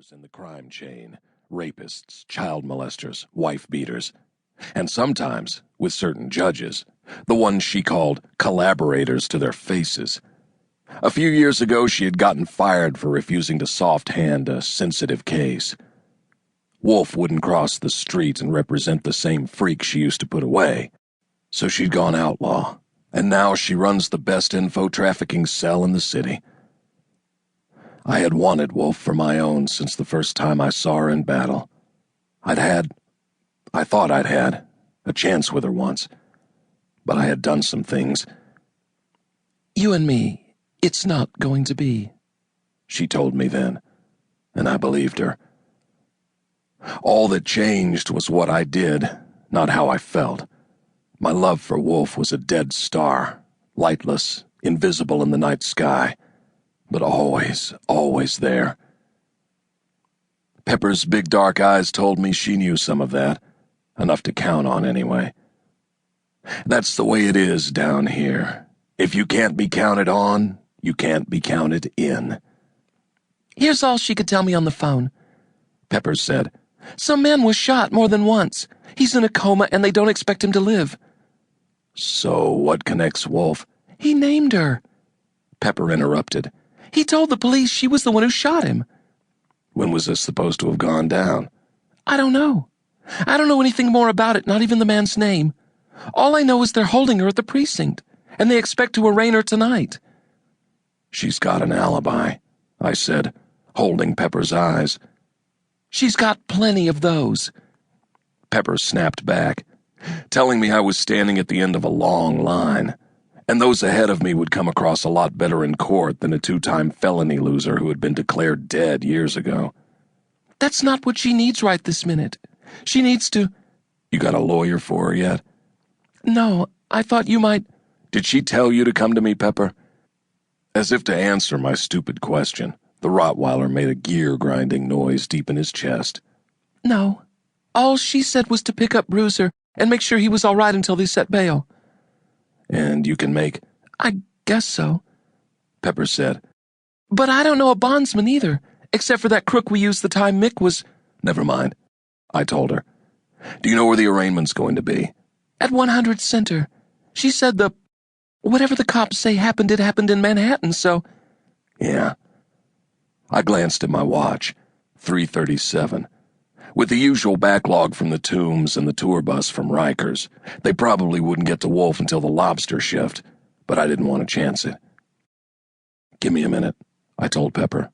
players in the crime chain, rapists, child molesters, wife beaters, and sometimes, with certain judges, the ones she called collaborators to their faces. A few years ago, she had gotten fired for refusing to soft-hand a sensitive case. Wolfe wouldn't cross the street and represent the same freak she used to put away, so she'd gone outlaw, and now she runs the best info-trafficking cell in the city. I had wanted Wolfe for my own since the first time I saw her in battle. I thought I'd had a chance with her once, but I had done some things. "You and me, it's not going to be," she told me then, and I believed her. All that changed was what I did, not how I felt. My love for Wolfe was a dead star, lightless, invisible in the night sky, but always, always there. Pepper's big dark eyes told me she knew some of that, enough to count on anyway. That's the way it is down here. If you can't be counted on, you can't be counted in. "Here's all she could tell me on the phone," Pepper said. "Some man was shot more than once. He's in a coma and they don't expect him to live." So what connects Wolfe? "He named her," Pepper interrupted. "He told the police she was the one who shot him." When was this supposed to have gone down? "I don't know. I don't know anything more about it, not even the man's name. All I know is they're holding her at the precinct, and they expect to arraign her tonight." "She's got an alibi," I said, holding Pepper's eyes. "She's got plenty of those." Pepper snapped back, telling me I was standing at the end of a long line, and those ahead of me would come across a lot better in court than a two-time felony loser who had been declared dead years ago. "That's not what she needs right this minute. She needs to—" "You got a lawyer for her yet?" "No, I thought you might—" "Did she tell you to come to me, Pepper?" As if to answer my stupid question, the Rottweiler made a gear-grinding noise deep in his chest. "No. All she said was to pick up Bruiser and make sure he was all right until they set bail." "And you can make—" "I guess so," Pepper said. "But I don't know a bondsman either, except for that crook we used the time Mick was—" "Never mind," I told her. "Do you know where the arraignment's going to be?" "At 100 Center. She said whatever the cops say happened, it happened in Manhattan, so—" "Yeah." I glanced at my watch. 3:37. With the usual backlog from the Tombs and the tour bus from Rikers, they probably wouldn't get to Wolfe until the lobster shift, but I didn't want to chance it. "Give me a minute," I told Pepper.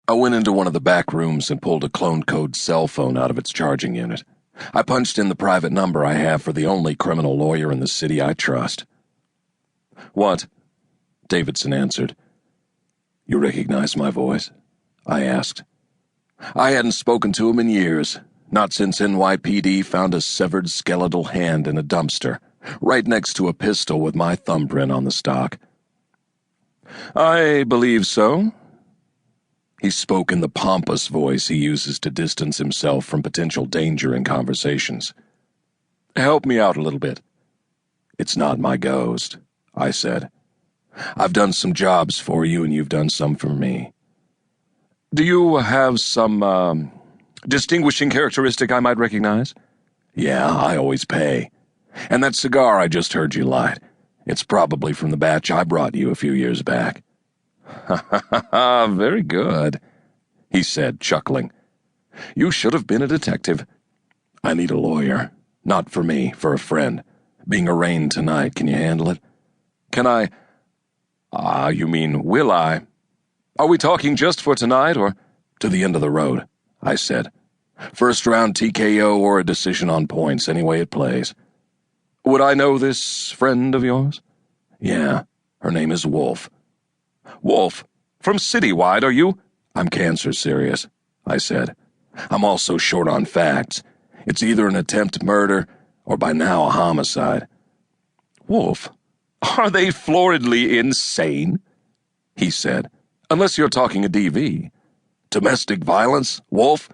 I went into one of the back rooms and pulled a clone code cell phone out of its charging unit. I punched in the private number I have for the only criminal lawyer in the city I trust. "What?" Davidson answered. "You recognize my voice?" I asked. I hadn't spoken to him in years, not since NYPD found a severed skeletal hand in a dumpster, right next to a pistol with my thumbprint on the stock. "I believe so." He spoke in the pompous voice he uses to distance himself from potential danger in conversations. "Help me out a little bit." "It's not my ghost," I said. "I've done some jobs for you and you've done some for me." "Do you have some, distinguishing characteristic I might recognize?" "Yeah, I always pay. And that cigar I just heard you light, it's probably from the batch I brought you a few years back." "Ha ha ha, very good," he said, chuckling. "You should have been a detective." "I need a lawyer. Not for me, for a friend. Being arraigned tonight, can you handle it?" "Can I? You mean, will I? Are we talking just for tonight, or—" "To the end of the road," I said. "First round TKO or a decision on points, any way it plays." "Would I know this friend of yours?" "Yeah, her name is Wolfe." "Wolfe? From Citywide, are you—" "I'm cancer serious," I said. "I'm also short on facts. It's either an attempt murder or by now a homicide." "Wolfe, are they floridly insane?" he said. "Unless you're talking a DV. Domestic violence, Wolfe?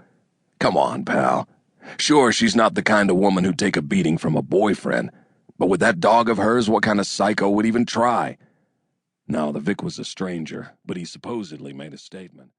Come on, pal. Sure, she's not the kind of woman who'd take a beating from a boyfriend, but with that dog of hers, what kind of psycho would even try?" Now, the Vic was a stranger, but he supposedly made a statement.